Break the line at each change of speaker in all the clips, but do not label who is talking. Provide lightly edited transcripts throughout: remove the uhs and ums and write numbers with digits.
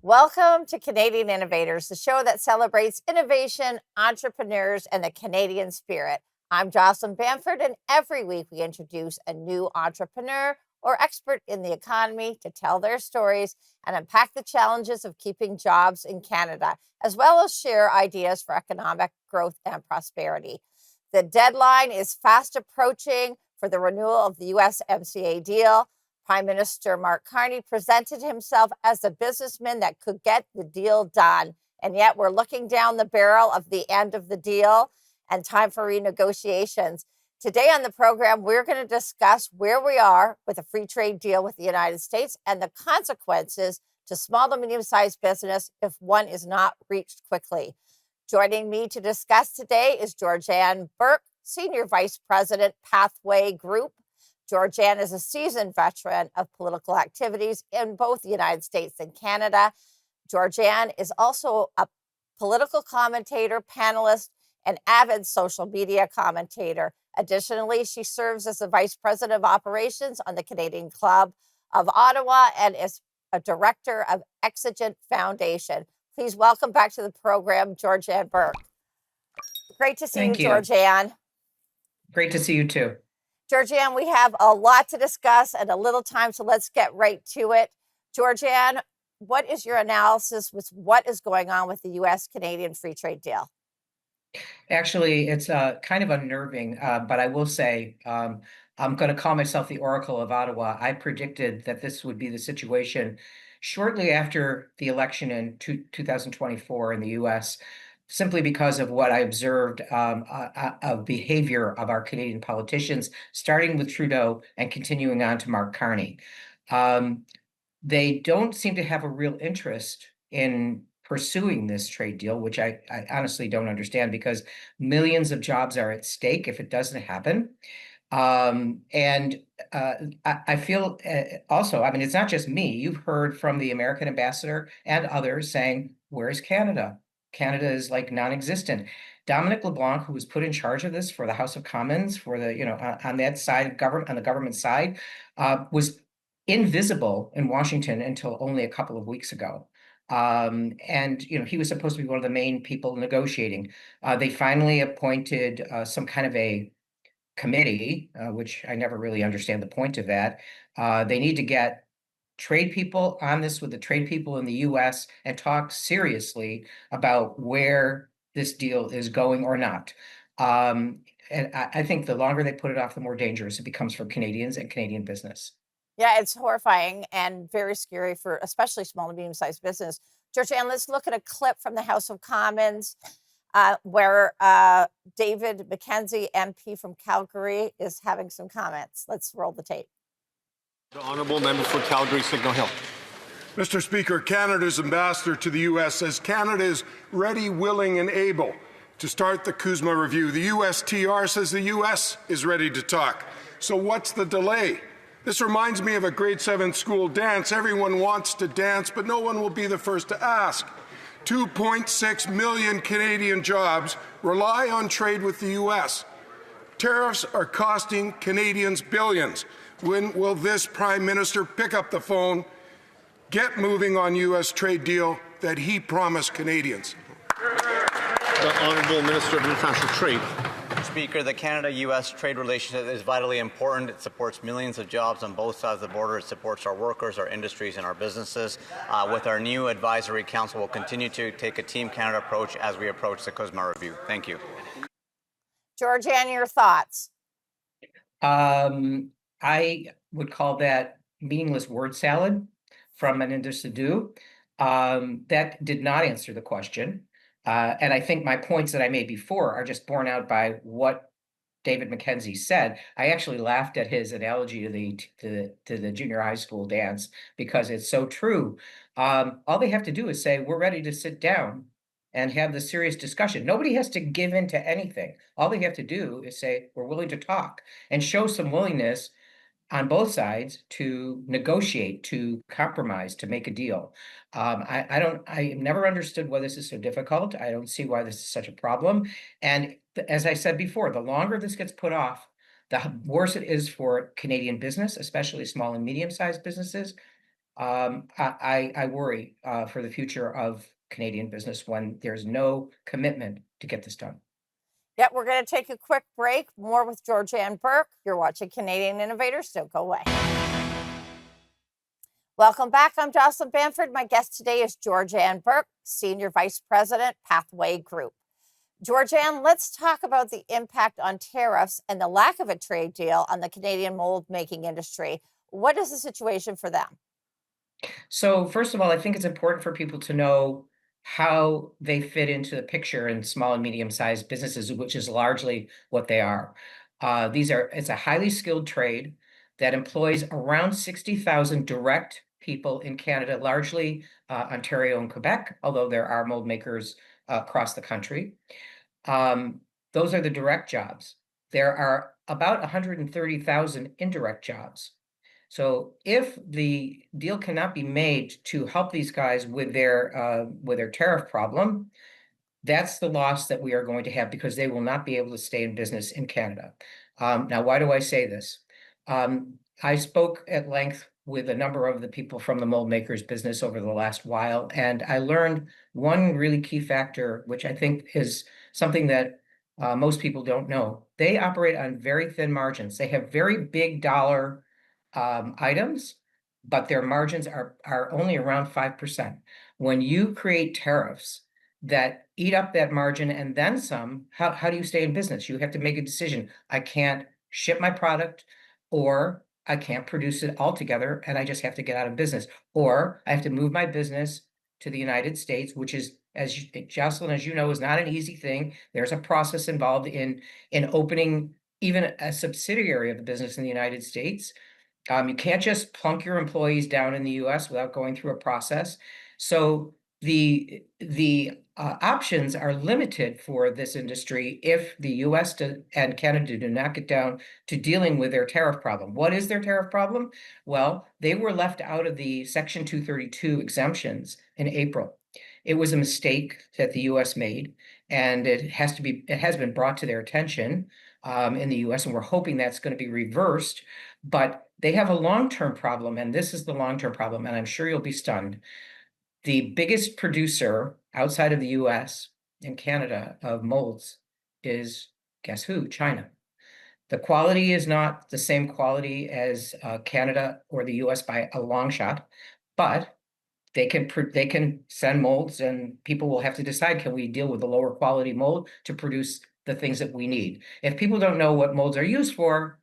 Welcome to Canadian Innovators, the show that celebrates innovation, entrepreneurs, and the Canadian spirit. I'm Jocelyn Bamford, and every week we introduce a new entrepreneur or expert in the economy to tell their stories and unpack the challenges of keeping jobs in Canada, as well as share ideas for economic growth and prosperity. The deadline is fast approaching for the renewal of the USMCA deal. Prime Minister Mark Carney presented himself as a businessman that could get the deal done. And yet we're looking down the barrel of the end of the deal and time for renegotiations. Today on the program, we're going to discuss where we are with a free trade deal with the United States and the consequences to small to medium-sized business if one is not reached quickly. Joining me to discuss today is Georganne Burke, Senior Vice President, Pathway Group. Georgianne is a seasoned veteran of political activities in both the United States and Canada. Georgianne is also a political commentator, panelist, and avid social media commentator. Additionally, she serves as the Vice President of Operations on the Canadian Club of Ottawa and is a director of Exigent Foundation. Please welcome back to the program, Georganne Burke. Great to see you, Georgianne.
Great to see you too.
Georgianne, we have a lot to discuss and a little time, so let's get right to it. Georgianne, what is your analysis with what is going on with the U.S.-Canadian free trade deal?
Actually, it's kind of unnerving, but I will say I'm going to call myself the Oracle of Ottawa. I predicted that this would be the situation shortly after the election in 2024 in the U.S., simply because of what I observed of behavior of our Canadian politicians, starting with Trudeau and continuing on to Mark Carney. They don't seem to have a real interest in pursuing this trade deal, which I honestly don't understand, because millions of jobs are at stake if it doesn't happen. I feel also, I mean, it's not just me. You've heard from the American ambassador and others saying, where's Canada? Canada is like non-existent. Dominic LeBlanc, who was put in charge of this for the House of Commons, for the, on that side of government, on the government side, was invisible in Washington until only a couple of weeks ago. He was supposed to be one of the main people negotiating. They finally appointed some kind of a committee, which I never really understand the point of that. They need to get trade people on this with the trade people in the U.S. and talk seriously about where this deal is going or not. And I think the longer they put it off, the more dangerous it becomes for Canadians and Canadian business.
Yeah, it's horrifying and very scary for especially small and medium-sized business. Georgianne, let's look at a clip from the House of Commons where David McKenzie, MP from Calgary, is having some comments. Let's roll the tape.
The Honourable Member for Calgary Signal Hill.
Mr. Speaker, Canada's ambassador to the U.S. says Canada is ready, willing, and able to start the Usmca review. The USTR says the U.S. is ready to talk. So what's the delay? This reminds me of a grade 7 school dance. Everyone wants to dance, but no one will be the first to ask. 2.6 million Canadian jobs rely on trade with the U.S. Tariffs are costing Canadians billions. When will this Prime Minister pick up the phone, get moving on U.S. trade deal that he promised Canadians?
The Honourable Minister of International Trade.
Speaker, the Canada-U.S. trade relationship is vitally important. It supports millions of jobs on both sides of the border. It supports our workers, our industries, and our businesses. With our new advisory council, we'll continue to take a Team Canada approach as we approach the Usmca review. Thank you.
Georgianne, your thoughts?
I would call that meaningless word salad from Menendez Sadu. That did not answer the question. And I think my points that I made before are just borne out by what David McKenzie said. I actually laughed at his analogy to the junior high school dance because it's so true. All they have to do is say, we're ready to sit down and have the serious discussion. Nobody has to give in to anything. All they have to do is say, we're willing to talk and show some willingness on both sides to negotiate, to compromise, to make a deal. I never understood why this is so difficult. I don't see why this is such a problem. And as I said before, the longer this gets put off, the worse it is for Canadian business, especially small and medium-sized businesses. I worry for the future of Canadian business when there's no commitment to get this done.
Yep, we're going to take a quick break. More with Georganne Burke. You're watching Canadian Innovators. Don't go away. Welcome back. I'm Jocelyn Bamford. My guest today is Georganne Burke, Senior Vice President, Pathway Group. Georganne, let's talk about the impact on tariffs and the lack of a trade deal on the Canadian mold making industry. What is the situation for them?
So first of all, I think it's important for people to know how they fit into the picture in small and medium-sized businesses, which is largely what they are. It's a highly skilled trade that employs around 60,000 direct people in Canada, largely Ontario and Quebec, although there are mold makers across the country. Those are the direct jobs. There are about 130,000 indirect jobs. So if the deal cannot be made to help these guys with their tariff problem, that's the loss that we are going to have because they will not be able to stay in business in Canada. Now, why do I say this? I spoke at length with a number of the people from the mold makers business over the last while, and I learned one really key factor, which I think is something that most people don't know. They operate on very thin margins. They have very big dollar items, but their margins are only around 5%. When you create tariffs that eat up that margin and then some, how do you stay in business? You have to make a decision. I can't ship my product, or I can't produce it altogether and I just have to get out of business. Or I have to move my business to the United States, which is, Jocelyn, as you know, is not an easy thing. There's a process involved in opening even a subsidiary of the business in the United States. You can't just plunk your employees down in the US without going through a process. So the options are limited for this industry if the US and Canada do not get down to dealing with their tariff problem. What is their tariff problem? Well, they were left out of the Section 232 exemptions in April. It was a mistake that the US made, and it has been brought to their attention in the US, and we're hoping that's going to be reversed. But they have a long-term problem, and this is the long-term problem, and I'm sure you'll be stunned. The biggest producer outside of the US and Canada of molds is, guess who? China. The quality is not the same quality as Canada or the US by a long shot, but they can send molds, and people will have to decide, can we deal with the lower quality mold to produce the things that we need? If people don't know what molds are used for,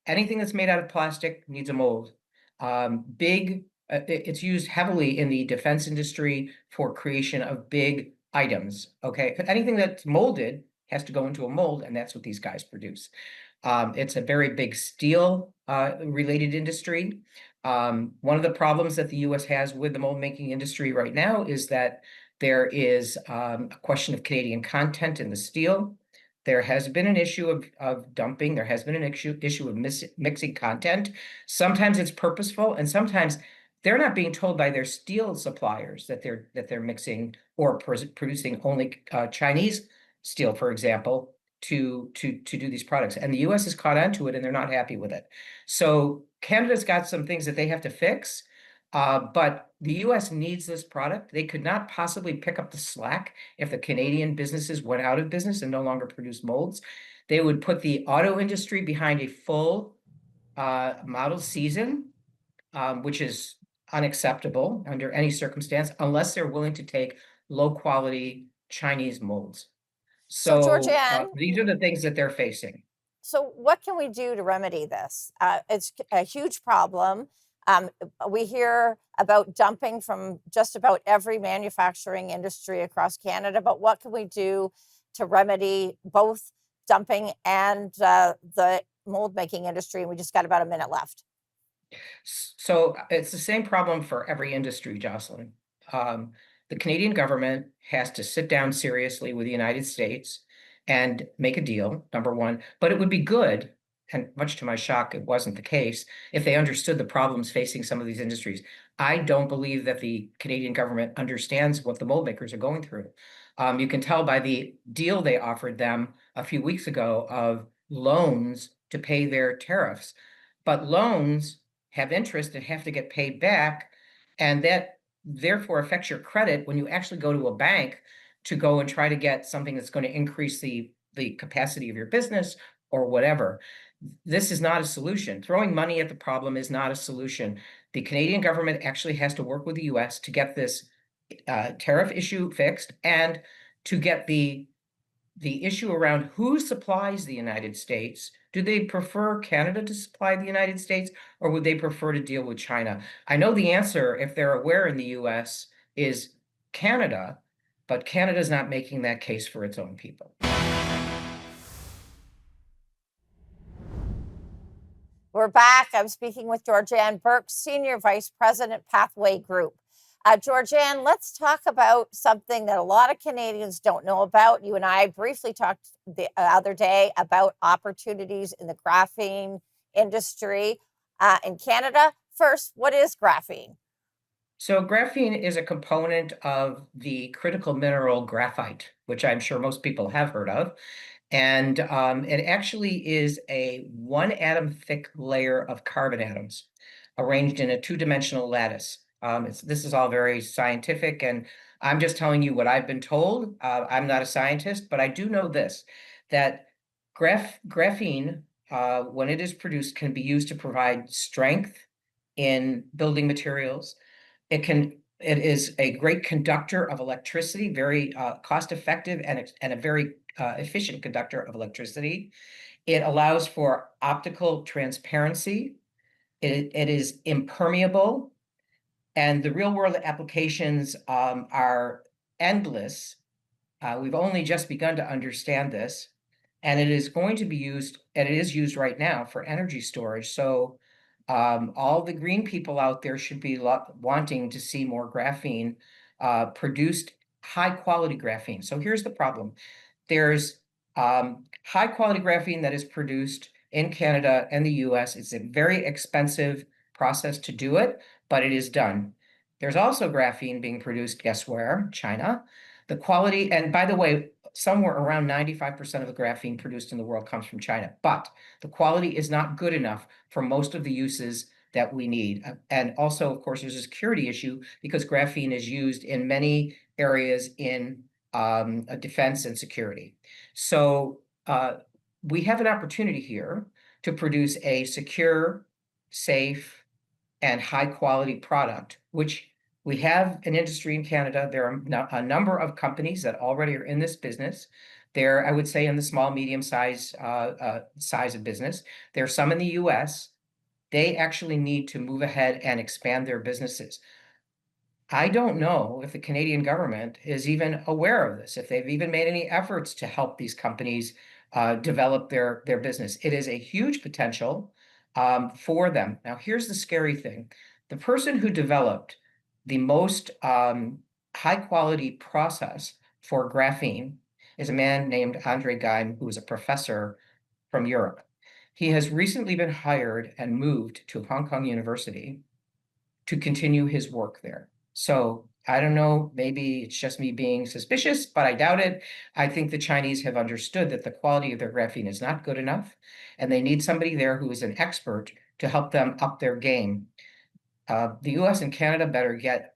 anything that's made out of plastic needs a mold. It's used heavily in the defense industry for creation of big items. Okay, anything that's molded has to go into a mold, and that's what these guys produce. It's a very big steel related industry. One of the problems that the US has with the mold making industry right now is that there is a question of Canadian content in the steel. There has been an issue of dumping. There has been an issue of mixing content. Sometimes it's purposeful, and sometimes they're not being told by their steel suppliers that they're mixing or producing only Chinese steel, for example, to do these products. And the US has caught on to it, and they're not happy with it. So Canada's got some things that they have to fix, but the US needs this product. They could not possibly pick up the slack if the Canadian businesses went out of business and no longer produce molds. They would put the auto industry behind a full model season, which is unacceptable under any circumstance, unless they're willing to take low quality Chinese molds.
So,
So
Georgianne,
these are the things that they're facing.
so what can we do to remedy this? It's a huge problem. We hear about dumping from just about every manufacturing industry across Canada, but what can we do to remedy both dumping and the mold making industry? And we just got about a minute left.
So it's the same problem for every industry, Jocelyn. The Canadian government has to sit down seriously with the United States and make a deal, number one. But it would be good, and much to my shock, it wasn't the case, if they understood the problems facing some of these industries. I don't believe that the Canadian government understands what the mold makers are going through. You can tell by the deal they offered them a few weeks ago of loans to pay their tariffs. But loans have interest and have to get paid back, and that therefore affects your credit when you actually go to a bank to go and try to get something that's going to increase the capacity of your business or whatever. This is not a solution. Throwing money at the problem is not a solution. The Canadian government actually has to work with the US to get this tariff issue fixed, and to get the issue around who supplies the United States. Do they prefer Canada to supply the United States, or would they prefer to deal with China? I know the answer, if they're aware in the US, is Canada, but Canada's not making that case for its own people.
We're back. I'm speaking with Georganne Burke, Senior Vice President, Pathway Group. Georgianne, let's talk about something that a lot of Canadians don't know about. You and I briefly talked the other day about opportunities in the graphene industry in Canada. First, what is graphene?
So graphene is a component of the critical mineral graphite, which I'm sure most people have heard of. And it actually is a one atom thick layer of carbon atoms arranged in a two-dimensional lattice. This is all very scientific, and I'm just telling you what I've been told. I'm not a scientist, but I do know this, that graphene, when it is produced, can be used to provide strength in building materials. It is a great conductor of electricity, very cost-effective and a very efficient conductor of electricity. It allows for optical transparency. It is impermeable. And the real world applications are endless. We've only just begun to understand this, and it is going to be used, and it is used right now for energy storage. So all the green people out there should be wanting to see more graphene produced, high quality graphene. So here's the problem. There's high quality graphene that is produced in Canada and the US. It's a very expensive process to do it, but it is done. There's also graphene being produced, guess where? China. The quality, and by the way, somewhere around 95% of the graphene produced in the world comes from China, but the quality is not good enough for most of the uses that we need. And also, of course, there's a security issue because graphene is used in many areas in defense and security. So we have an opportunity here to produce a secure, safe, and high quality product, which we have an industry in Canada. There are a number of companies that already are in this business. They're, I would say, in the small, medium size of business. There are some in the US. They actually need to move ahead and expand their businesses. I don't know if the Canadian government is even aware of this, if they've even made any efforts to help these companies develop their business. It is a huge potential for them. Now, here's the scary thing. The person who developed the most high quality process for graphene is a man named Andre Geim, who is a professor from Europe. He has recently been hired and moved to Hong Kong University to continue his work there. So I don't know, maybe it's just me being suspicious, but I doubt it. I think the Chinese have understood that the quality of their graphene is not good enough, and they need somebody there who is an expert to help them up their game. The US and Canada better get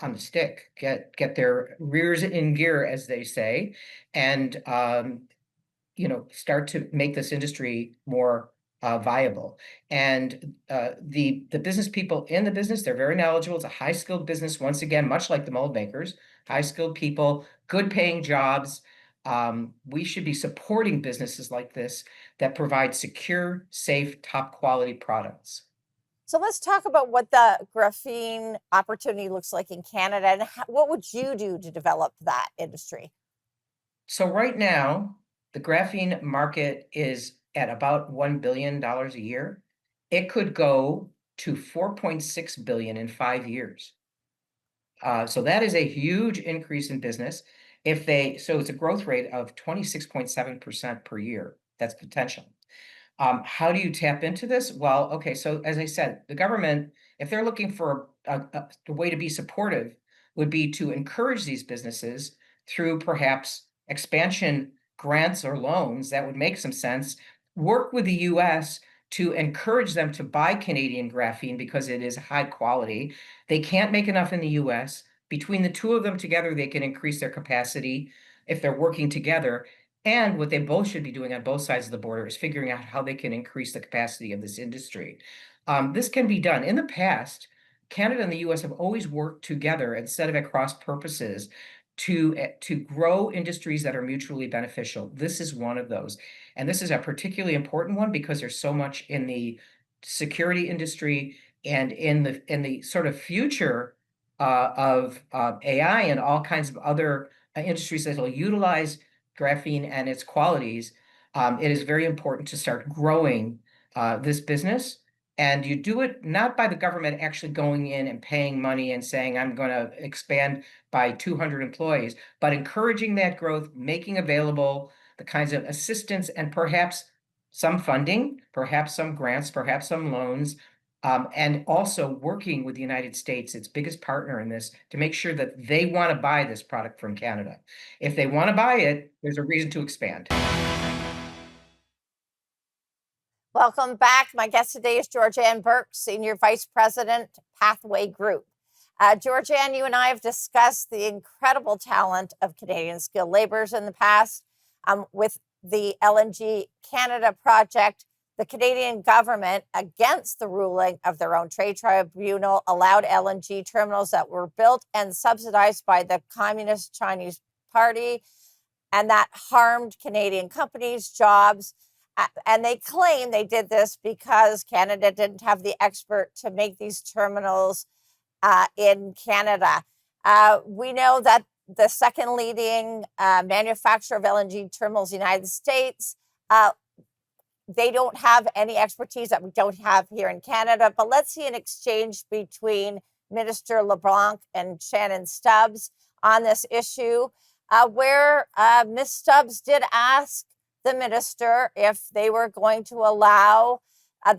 on the stick, get their rears in gear, as they say, and start to make this industry more viable. And the business people in the business, they're very knowledgeable. It's a high skilled business, once again, much like the mold makers, high skilled people, good paying jobs. We should be supporting businesses like this that provide secure, safe, top quality products.
So let's talk about what the graphene opportunity looks like in Canada, and what would you do to develop that industry?
So right now, the graphene market is at about $1 billion a year. It could go to 4.6 billion in 5 years. So that is a huge increase in business. So it's a growth rate of 26.7% per year. That's potential. How do you tap into this? Well, okay, so as I said, the government, if they're looking for a way to be supportive, would be to encourage these businesses through perhaps expansion grants or loans. That would make some sense. Work with the US to encourage them to buy Canadian graphene because it is high quality. They can't make enough in the US. Between the two of them together, they can increase their capacity if they're working together. And what they both should be doing on both sides of the border is figuring out how they can increase the capacity of this industry. This can be done. In the past, Canada and the US have always worked together instead of at cross purposes to grow industries that are mutually beneficial. This is one of those. And this is a particularly important one because there's so much in the security industry and in the sort of future of AI and all kinds of other industries that will utilize graphene and its qualities. It is very important to start growing this business. And you do it not by the government actually going in and paying money and saying, I'm going to expand by 200 employees, but encouraging that growth, making available the kinds of assistance and perhaps some funding, perhaps some grants, perhaps some loans, and also working with the United States, its biggest partner in this, to make sure that they want to buy this product from Canada. If they want to buy it, there's a reason to expand.
Welcome back. My guest today is Georganne Burke, Senior Vice President, Pathway Group. Georgianne, you and I have discussed the incredible talent of Canadian skilled laborers in the past. With the LNG Canada Project, the Canadian government, against the ruling of their own trade tribunal, allowed LNG terminals that were built and subsidized by the Communist Chinese Party, and that harmed Canadian companies, jobs. And they claim they did this because Canada didn't have the expert to make these terminals in Canada. We know that the second leading manufacturer of LNG terminals in the United States, they don't have any expertise that we don't have here in Canada. But let's see an exchange between Minister LeBlanc and Shannon Stubbs on this issue, where Ms. Stubbs did ask the minister if they were going to allow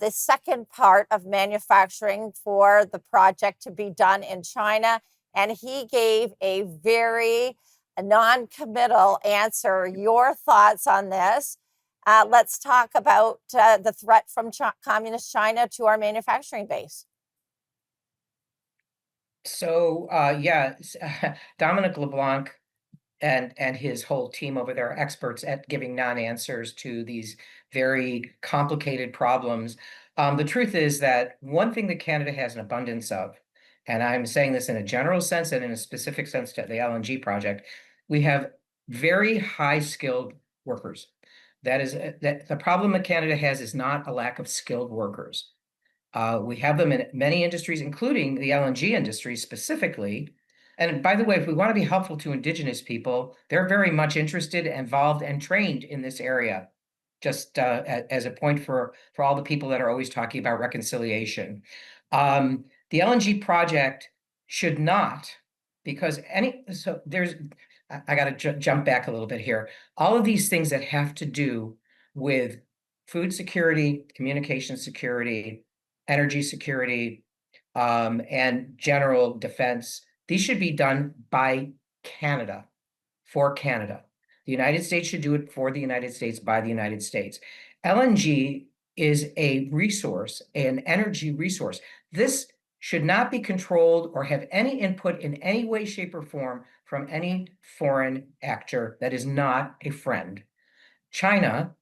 the second part of manufacturing for the project to be done in China. And he gave a very non-committal answer. Your thoughts on this? Let's talk about the threat from Communist China to our manufacturing base.
So, Dominic LeBlanc and his whole team over there are experts at giving non-answers to these very complicated problems. The truth is that one thing that Canada has an abundance of, and I'm saying this in a general sense and in a specific sense to the LNG project, we have very high-skilled workers. That is, that the problem that Canada has is not a lack of skilled workers. We have them in many industries, including the LNG industry specifically. And by the way, if we want to be helpful to Indigenous people, they're very much interested, involved, and trained in this area. Just as a point for all the people that are always talking about reconciliation. The LNG project should not, because I got to jump back a little bit here. All of these things that have to do with food security, communication security, energy security, and general defense, these should be done by Canada, for Canada. The United States should do it for the United States, by the United States. LNG is a resource, an energy resource. This should not be controlled or have any input in any way, shape, or form from any foreign actor that is not a friend. China,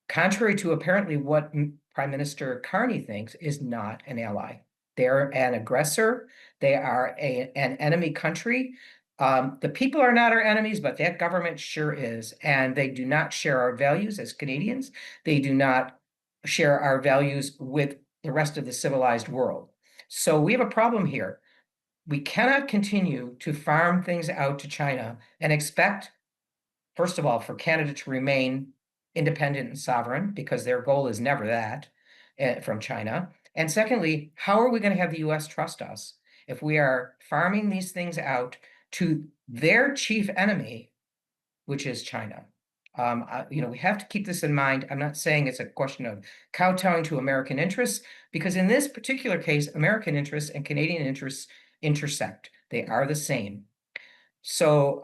contrary to apparently what Prime Minister Carney thinks, is not an ally. They're an aggressor. They are an enemy country. The people are not our enemies, but that government sure is. And they do not share our values as Canadians. They do not share our values with the rest of the civilized world. So we have a problem here. We cannot continue to farm things out to China and expect, first of all, for Canada to remain independent and sovereign, because their goal is never that from China. And secondly, how are we going to have the US trust us if we are farming these things out to their chief enemy, which is China? We have to keep this in mind. I'm not saying it's a question of kowtowing to American interests, because in this particular case, American interests and Canadian interests intersect. They are the same. So,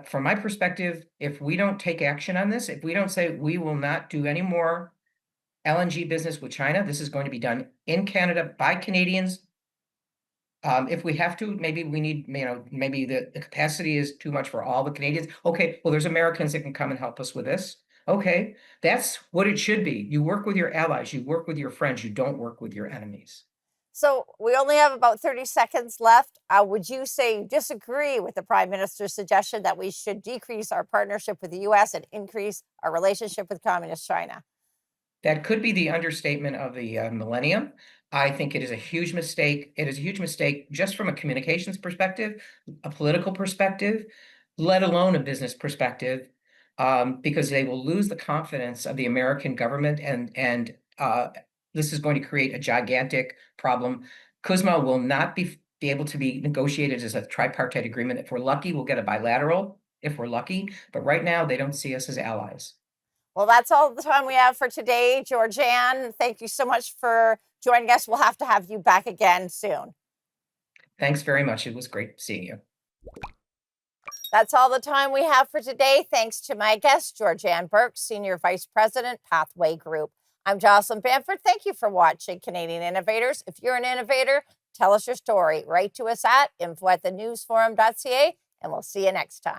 from my perspective, if we don't take action on this, if we don't say we will not do any more LNG business with China. This is going to be done in Canada by Canadians. If we have to, maybe we need, maybe the capacity is too much for all the Canadians. Okay, well, there's Americans that can come and help us with this. Okay, that's what it should be. You work with your allies, you work with your friends, you don't work with your enemies.
So we only have about 30 seconds left. Would you say you disagree with the Prime Minister's suggestion that we should decrease our partnership with the U.S. and increase our relationship with Communist China?
That could be the understatement of the millennium. I think it is a huge mistake. It is a huge mistake just from a communications perspective, a political perspective, let alone a business perspective, because they will lose the confidence of the American government, and this is going to create a gigantic problem. CUSMA will not be able to be negotiated as a tripartite agreement. If we're lucky, we'll get a bilateral, if we're lucky. But right now, they don't see us as allies.
Well, that's all the time we have for today. Georgianne, thank you so much for joining us. We'll have to have you back again soon.
Thanks very much. It was great seeing you.
That's all the time we have for today. Thanks to my guest, Georganne Burke, Senior Vice President, Pathway Group. I'm Jocelyn Bamford. Thank you for watching Canadian Innovators. If you're an innovator, tell us your story. Write to us at info@thenewsforum.ca, and we'll see you next time.